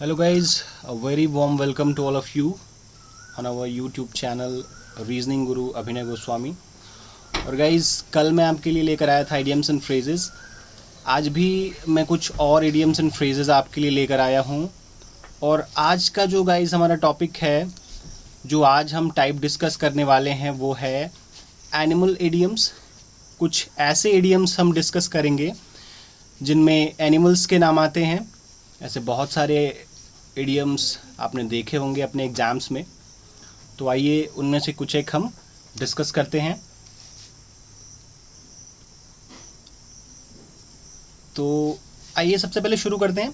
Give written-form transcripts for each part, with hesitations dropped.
Hello guys, a very warm welcome to all of you on our YouTube channel reasoning गुरु अभिनय गोस्वामी। और guys कल मैं आपके लिए लेकर आया था इडियम्स एंड फ्रेजेस। आज भी मैं कुछ और इडियम्स एंड फ्रेजेस आपके लिए लेकर आया हूँ। और आज का जो गाइज हमारा टॉपिक है, जो आज हम टाइप डिस्कस करने वाले हैं, वो है एनिमल इडियम्स। कुछ ऐसे इडियम्स हम डिस्कस करेंगे जिनमें एनिमल्स के नाम आते हैं। ऐसे बहुत सारे इडियम्स आपने देखे होंगे अपने एग्ज़ाम्स में, तो आइए उनमें से कुछ एक हम डिस्कस करते हैं। तो आइए सबसे पहले शुरू करते हैं।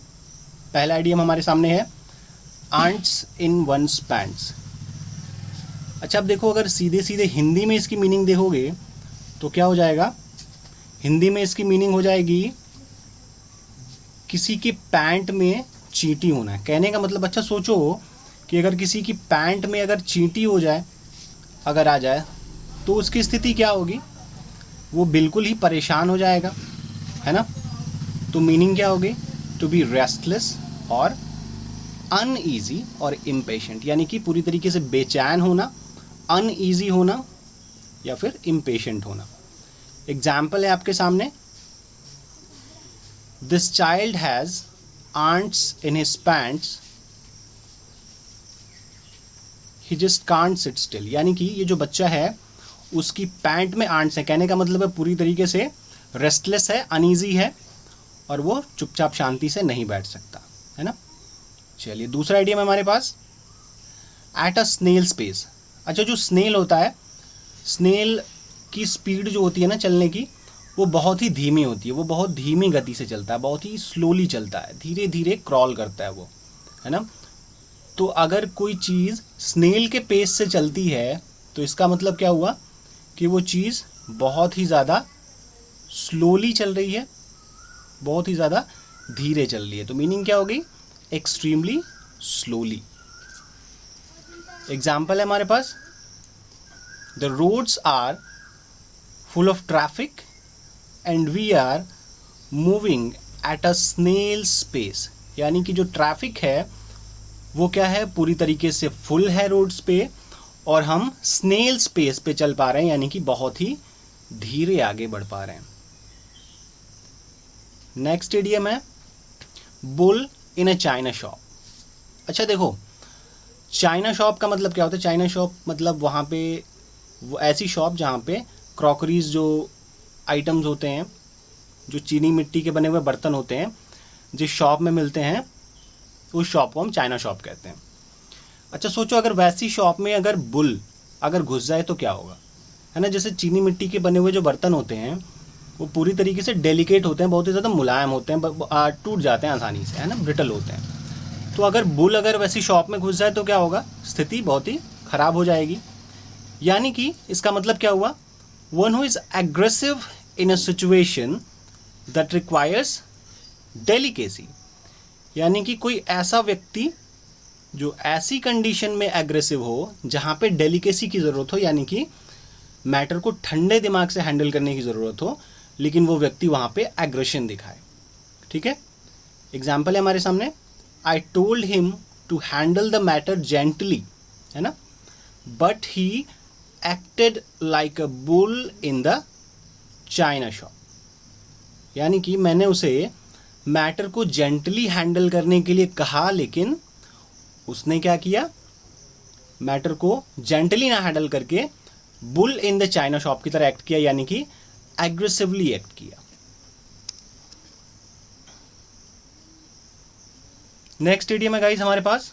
पहला इडियम हमारे सामने है आंट्स इन वंस पैंट्स। अच्छा, अब देखो, अगर सीधे सीधे हिंदी में इसकी मीनिंग देखोगे तो क्या हो जाएगा। हिंदी में इसकी मीनिंग हो जाएगी किसी की पैंट में चींटी होना है। कहने का मतलब, अच्छा सोचो कि अगर किसी की पैंट में अगर चींटी हो जाए, अगर आ जाए, तो उसकी स्थिति क्या होगी। वो बिल्कुल ही परेशान हो जाएगा, है ना। तो मीनिंग क्या होगी, टू बी रेस्टलेस और अनईजी और इम्पेशेंट, यानी कि पूरी तरीके से बेचैन होना, अनईजी होना या फिर इम्पेशेंट होना। एग्जाम्पल है आपके सामने, this child has ants in his pants, he just can't sit still। यानी कि ये जो बच्चा है उसकी पैंट में आंट्स है। कहने का मतलब है पूरी तरीके से रेस्टलेस है, अनईजी है और वो चुपचाप शांति से नहीं बैठ सकता, है ना। चलिए, दूसरा आइडिया है हमारे पास, एट अ स्नेल स्पेस। अच्छा, जो स्नेल होता है, स्नेल की स्पीड जो होती है ना चलने की, वो बहुत ही धीमी होती है। वो बहुत धीमी गति से चलता है, बहुत ही स्लोली चलता है, धीरे धीरे क्रॉल करता है वो, है ना। तो अगर कोई चीज़ स्नेल के पेस से चलती है तो इसका मतलब क्या हुआ कि वो चीज़ बहुत ही ज़्यादा स्लोली चल रही है, बहुत ही ज़्यादा धीरे चल रही है। तो मीनिंग क्या होगी, एक्सट्रीमली स्लोली। एग्जाम्पल है हमारे पास, the roads are full of traffic and we are moving at a snail space. यानी कि जो ट्रैफिक है वो क्या है, पूरी तरीके से फुल है रोड्स पे, और हम स्नेल स्पेस पे चल पा रहे हैं, यानी कि बहुत ही धीरे आगे बढ़ पा रहे हैं। नेक्स्ट इडियम है bull in a China shop. अच्छा देखो, चाइना शॉप का मतलब क्या होता है। चाइना शॉप मतलब वहाँ पे वो ऐसी शॉप जहाँ पे क्रॉकरीज जो आइटम्स होते हैं, जो चीनी मिट्टी के बने हुए बर्तन होते हैं, जिस शॉप में मिलते हैं, उस शॉप को हम चाइना शॉप कहते हैं। अच्छा सोचो, अगर वैसी शॉप में अगर बुल अगर घुस जाए तो क्या होगा, है ना। जैसे चीनी मिट्टी के बने हुए जो बर्तन होते हैं वो पूरी तरीके से डेलिकेट होते हैं, बहुत ही ज़्यादा मुलायम होते हैं, टूट जाते हैं आसानी से, है ना, ब्रिटल होते हैं। तो अगर बुल अगर वैसी शॉप में घुस जाए तो क्या होगा, स्थिति बहुत ही ख़राब हो जाएगी। यानी कि इसका मतलब क्या हुआ, one who is aggressive in a situation that requires delicacy। यानी कि कोई ऐसा व्यक्ति जो ऐसी कंडीशन में एग्रेसिव हो जहाँ पे डेलिकेसी की ज़रूरत हो, यानी कि मैटर को ठंडे दिमाग से हैंडल करने की ज़रूरत हो, लेकिन वो व्यक्ति वहाँ पे एग्रेशन दिखाए। ठीक है, एग्जाम्पल है हमारे सामने, I told him to handle the matter gently, है ना, but he acted like a bull in the china shop. यानी कि मैंने उसे मैटर को जेंटली हैंडल करने के लिए कहा, लेकिन उसने क्या किया, मैटर को जेंटली ना हैंडल करके bull in the china shop की तरह एक्ट किया, यानी कि एग्रेसिवली एक्ट किया। नेक्स्ट इडियम है गाइस हमारे पास,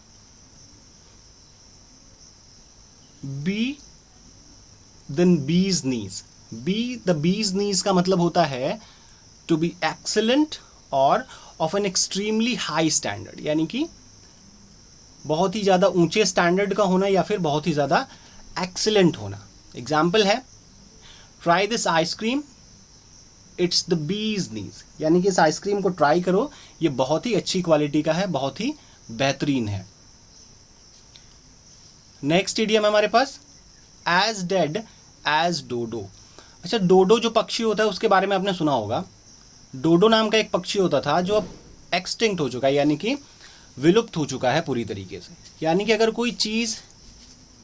बी देन बीज नीज। बी द बीज नीज का मतलब होता है टू बी एक्सेलेंट और of an extremely high standard, यानी कि बहुत ही ज़्यादा ऊंचे स्टैंडर्ड का होना या फिर बहुत ही ज़्यादा एक्सेलेंट होना। एग्जाम्पल है, try this ice cream, it's the bees नीज। यानी कि इस आइसक्रीम को ट्राई करो, ये बहुत ही अच्छी क्वालिटी का है, बहुत ही बेहतरीन है। नेक्स्ट इडियम है हमारे पास, एज डेड एज डोडो। अच्छा, डोडो जो पक्षी होता है उसके बारे में आपने सुना होगा। डोडो नाम का एक पक्षी होता था जो अब एक्सटिंक्ट हो चुका है, यानी कि विलुप्त हो चुका है पूरी तरीके से। यानी कि अगर कोई चीज़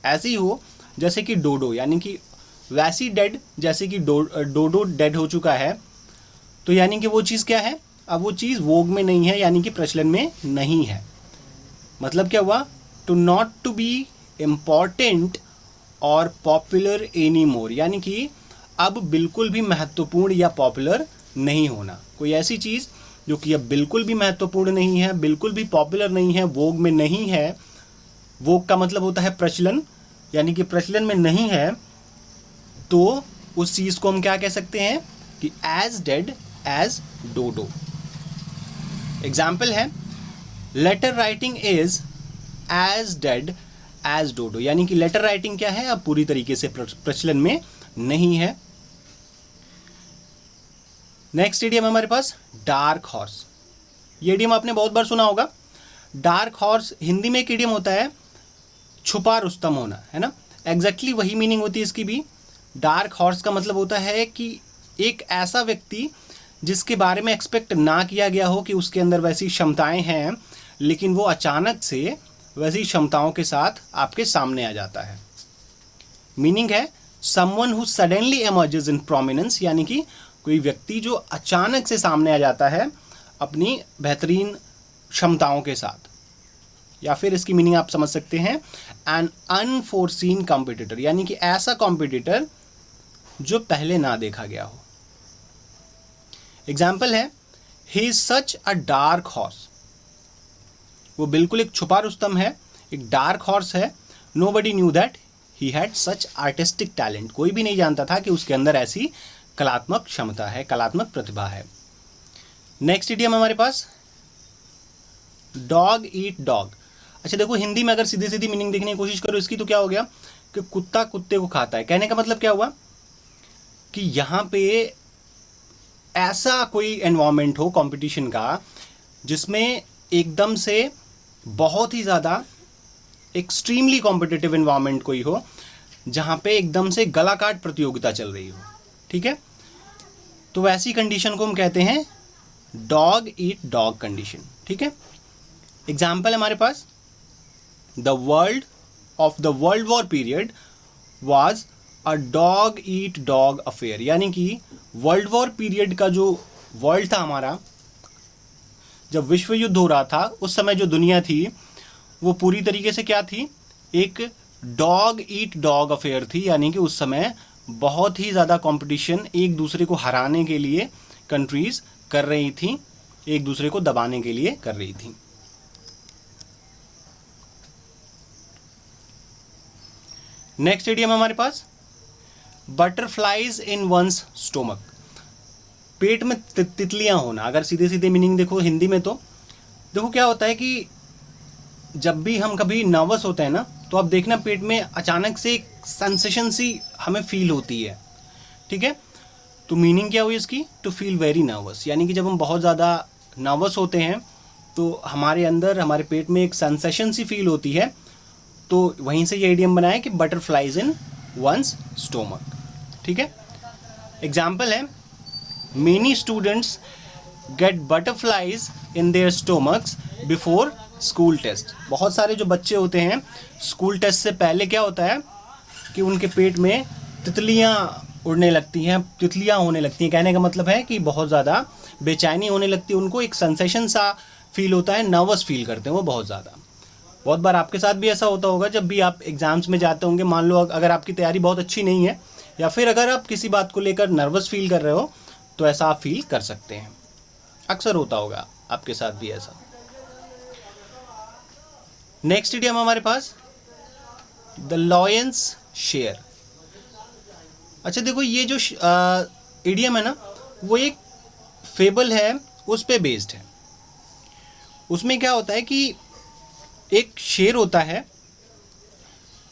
ऐसी हो जैसे कि डोडो, यानी कि वैसी डेड जैसे कि डोडो डेड हो चुका है, तो यानी कि वो चीज़ क्या है, अब वो चीज़ वोग में नहीं है, यानी कि प्रचलन में नहीं है। मतलब क्या हुआ, to not to be important और पॉपुलर एनी मोर, यानी कि अब बिल्कुल भी महत्वपूर्ण या पॉपुलर नहीं होना। कोई ऐसी चीज़ जो कि अब बिल्कुल भी महत्वपूर्ण नहीं है, बिल्कुल भी पॉपुलर नहीं है, वोग में नहीं है। वोग का मतलब होता है प्रचलन, यानी कि प्रचलन में नहीं है, तो उस चीज़ को हम क्या कह सकते हैं कि as dead as dodo. Example है, letter writing is as dead as dodo, यानी कि लेटर राइटिंग क्या है, अब पूरी तरीके से प्रचलन में नहीं है। नेक्स्ट इडियम हमारे पास डार्क हॉर्स। ये इडियम आपने बहुत बार सुना होगा। डार्क हॉर्स हिंदी में एक इडियम होता है छुपा रुस्तम होना, है ना। एग्जैक्टली वही मीनिंग होती है इसकी भी। डार्क हॉर्स का मतलब होता है कि एक ऐसा व्यक्ति जिसके बारे में एक्सपेक्ट ना किया गया हो कि उसके अंदर वैसी क्षमताएं हैं, लेकिन वो अचानक से वैसी क्षमताओं के साथ आपके सामने आ जाता है। मीनिंग है someone who suddenly emerges in prominence, यानी कि कोई व्यक्ति जो अचानक से सामने आ जाता है अपनी बेहतरीन क्षमताओं के साथ। या फिर इसकी मीनिंग आप समझ सकते हैं एन अनफोर्सीन कॉम्पिटिटर, यानी कि ऐसा कॉम्पिटिटर जो पहले ना देखा गया हो। एग्जाम्पल है, he is such a dark horse, वो बिल्कुल एक छुपा रुस्तम है, एक डार्क हॉर्स है। Nobody knew that he had such artistic talent, कोई भी नहीं जानता था कि उसके अंदर ऐसी कलात्मक क्षमता है, कलात्मक प्रतिभा है। नेक्स्ट इडियम हमारे पास डॉग ईट डॉग। अच्छा देखो, हिंदी में अगर सीधी सीधी मीनिंग देखने की कोशिश करो इसकी, तो क्या हो गया कि कुत्ता कुत्ते को खाता है। कहने का मतलब क्या हुआ कि यहाँ पे ऐसा कोई एनवायरनमेंट हो कंपटीशन का जिसमें एकदम से बहुत ही ज़्यादा एक्सट्रीमली कॉम्पिटिटिव एनवायरनमेंट कोई हो, जहाँ पे एकदम से गला काट प्रतियोगिता चल रही हो, ठीक है। तो वैसी कंडीशन को हम कहते हैं डॉग ईट डॉग कंडीशन, ठीक है। एग्जाम्पल हमारे पास, the world of the world war period was a dog eat dog affair, यानी कि वर्ल्ड वॉर पीरियड का जो वर्ल्ड था हमारा, जब विश्व युद्ध हो रहा था उस समय जो दुनिया थी वो पूरी तरीके से क्या थी, एक डॉग ईट डॉग अफेयर थी। यानी कि उस समय बहुत ही ज़्यादा कंपटीशन एक दूसरे को हराने के लिए कंट्रीज़ कर रही थी, एक दूसरे को दबाने के लिए कर रही थी। नेक्स्ट इडियम हमारे पास बटरफ्लाइज इन वंस स्टोमक, पेट में तितलियां होना। अगर सीधे सीधे मीनिंग देखो हिंदी में, तो देखो क्या होता है कि जब भी हम कभी नर्वस होते हैं ना, तो आप देखना पेट में अचानक से एक सेंसेशन सी हमें फील होती है, ठीक है। तो मीनिंग क्या हुई इसकी, टू फील वेरी नर्वस, यानी कि जब हम बहुत ज़्यादा नर्वस होते हैं तो हमारे अंदर हमारे पेट में एक सेंसेशन सी फील होती है। तो वहीं से ये इडियम बनाया कि बटरफ्लाइज इन वंस स्टोमक, ठीक है। एग्जाम्पल है, many students get butterflies in their stomachs before school test. बहुत सारे जो बच्चे होते हैं स्कूल टेस्ट से पहले क्या होता है कि उनके पेट में तितलियां उड़ने लगती हैं, तितलियां होने लगती हैं। कहने का मतलब है कि बहुत ज़्यादा बेचैनी होने लगती है, उनको एक सेंसेशन सा फील होता है, नर्वस फील करते हैं वो बहुत ज़्यादा। बहुत बार आपके साथ भी ऐसा होता होगा, जब भी आप एग्ज़ाम्स में जाते होंगे, मान लो अगर आपकी तैयारी बहुत अच्छी नहीं है या फिर अगर आप किसी बात को लेकर नर्वस फील कर रहे हो, तो ऐसा आप फील कर सकते हैं। अक्सर होता होगा आपके साथ भी ऐसा। नेक्स्ट इडियम हमारे पास द लॉयंस शेयर। अच्छा देखो, ये जो इडियम है ना, वो एक फेबल है, उस पे बेस्ड है। उसमें क्या होता है कि एक शेर होता है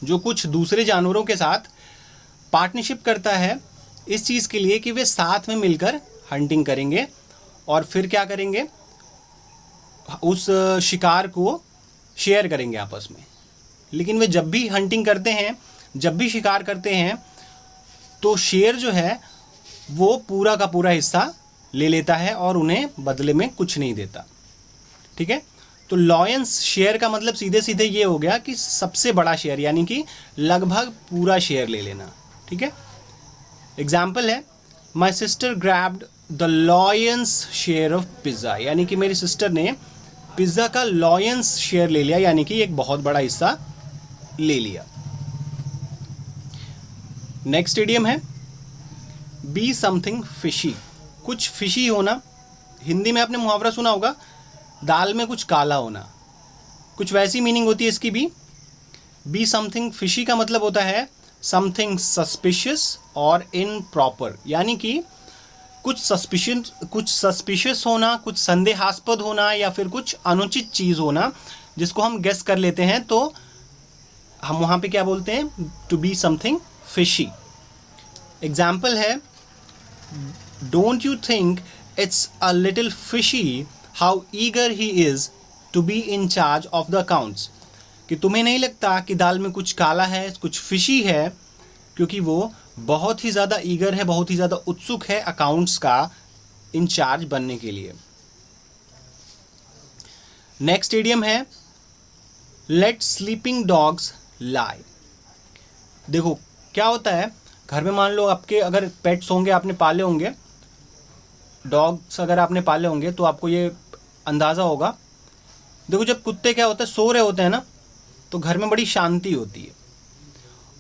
जो कुछ दूसरे जानवरों के साथ पार्टनरशिप करता है इस चीज़ के लिए कि वे साथ में मिलकर हंटिंग करेंगे और फिर क्या करेंगे, उस शिकार को शेयर करेंगे आपस में। लेकिन वे जब भी हंटिंग करते हैं, जब भी शिकार करते हैं, तो शेर जो है वो पूरा का पूरा हिस्सा ले लेता है और उन्हें बदले में कुछ नहीं देता, ठीक है। तो लॉयंस शेयर का मतलब सीधे सीधे ये हो गया कि सबसे बड़ा शेयर, यानी कि लगभग पूरा शेयर ले लेना। ठीक है, एग्जाम्पल है my sister grabbed the lions share of pizza, यानी कि मेरी सिस्टर ने पिज़्ज़ा का लॉयंस शेयर ले लिया, यानी कि एक बहुत बड़ा हिस्सा ले लिया। नेक्स्ट इडियम है बी समथिंग फिशी, कुछ फिशी होना। हिंदी में आपने मुहावरा सुना होगा, दाल में कुछ काला होना, कुछ वैसी मीनिंग होती है इसकी भी। बी समथिंग फिशी का मतलब होता है समथिंग सस्पिशियस और इनप्रॉपर, यानी कि कुछ सस्पिशियस होना, कुछ संदेहास्पद होना, या फिर कुछ अनुचित चीज़ होना जिसको हम गेस कर लेते हैं, तो हम वहाँ पे क्या बोलते हैं, to be something fishy. Example है don't you think it's a little fishy how eager he is to be in charge of the accounts, कि तुम्हें नहीं लगता कि दाल में कुछ काला है, कुछ फिशी है, क्योंकि वो बहुत ही ज़्यादा ईगर है, बहुत ही ज़्यादा उत्सुक है अकाउंट्स का इंचार्ज बनने के लिए। नेक्स्ट इडियम है लेट स्लीपिंग डॉग्स लाई। देखो क्या होता है, घर में मान लो आपके अगर पेट्स होंगे, आपने पाले होंगे डॉग्स, अगर आपने पाले होंगे तो आपको ये अंदाज़ा होगा। देखो जब कुत्ते क्या होता है, सो रहे होते हैं ना, तो घर में बड़ी शांति होती है,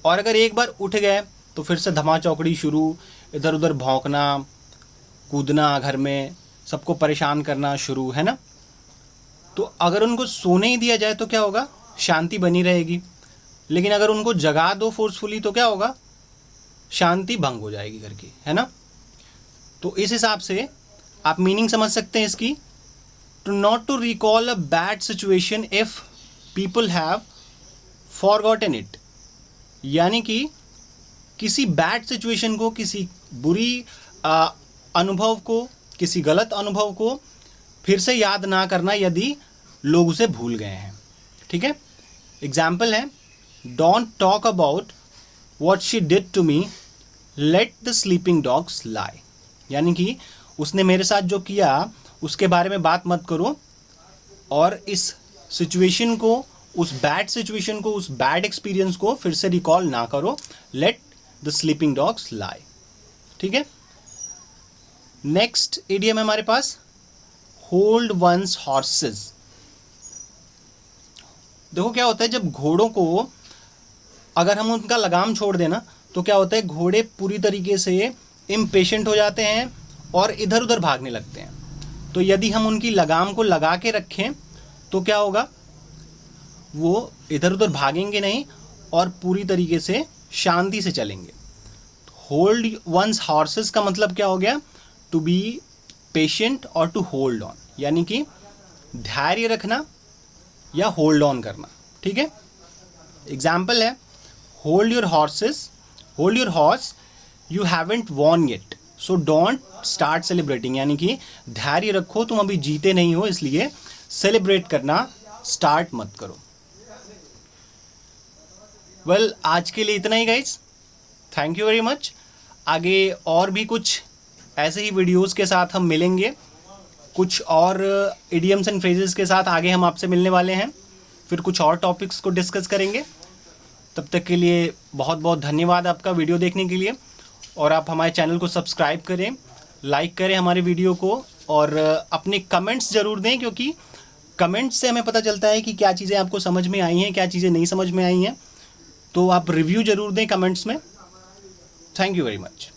और अगर एक बार उठ गए तो फिर से धमा चौकड़ी शुरू, इधर उधर भौंकना, कूदना, घर में सबको परेशान करना शुरू, है ना। तो अगर उनको सोने ही दिया जाए तो क्या होगा, शांति बनी रहेगी। लेकिन अगर उनको जगा दो फोर्सफुली तो क्या होगा, शांति भंग हो जाएगी घर की, है ना। तो इस हिसाब से आप मीनिंग समझ सकते हैं इसकी, to not to recall a bad situation if people have forgotten it, यानी कि किसी बैड सिचुएशन को, किसी बुरी अनुभव को, किसी गलत अनुभव को फिर से याद ना करना यदि लोग उसे भूल गए हैं। ठीक है, एग्जाम्पल है don't talk about what she did to me, let the sleeping dogs lie, यानी कि उसने मेरे साथ जो किया उसके बारे में बात मत करो, और इस सिचुएशन को, उस बैड सिचुएशन को, उस बैड एक्सपीरियंस को फिर से रिकॉल ना करो, लेट द स्लीपिंग डॉग्स लाई। ठीक है, नेक्स्ट इडियम है हमारे पास होल्ड वंस हॉर्सेस। देखो क्या होता है, जब घोड़ों को अगर हम उनका लगाम छोड़ देना तो क्या होता है, घोड़े पूरी तरीके से इम्पेशेंट हो जाते हैं और इधर उधर भागने लगते हैं। तो यदि हम उनकी लगाम को लगा के रखें तो क्या होगा, वो इधर उधर भागेंगे नहीं और पूरी तरीके से शांति से चलेंगे। होल्ड वंस हॉर्सेस का मतलब क्या हो गया, टू बी पेशेंट और टू होल्ड ऑन, यानी कि धैर्य रखना या होल्ड ऑन करना। ठीक है, एग्जाम्पल है hold your horses, hold your horse, you haven't won yet, so don't start celebrating, यानी कि धैर्य रखो, तुम अभी जीते नहीं हो, इसलिए सेलिब्रेट करना स्टार्ट मत करो। वेल, आज के लिए इतना ही guys, thank you very much. आगे और भी कुछ ऐसे ही वीडियोस के साथ हम मिलेंगे, कुछ और इडियम्स एंड फ्रेजेस के साथ आगे हम आपसे मिलने वाले हैं, फिर कुछ और टॉपिक्स को डिस्कस करेंगे। तब तक के लिए बहुत बहुत धन्यवाद आपका वीडियो देखने के लिए, और आप हमारे चैनल को सब्सक्राइब करें, लाइक करें हमारे वीडियो को, और अपने कमेंट्स ज़रूर दें, क्योंकि कमेंट्स से हमें पता चलता है कि क्या चीज़ें आपको समझ में आई हैं, क्या चीज़ें नहीं समझ में आई हैं। तो आप रिव्यू ज़रूर दें कमेंट्स में। Thank you very much.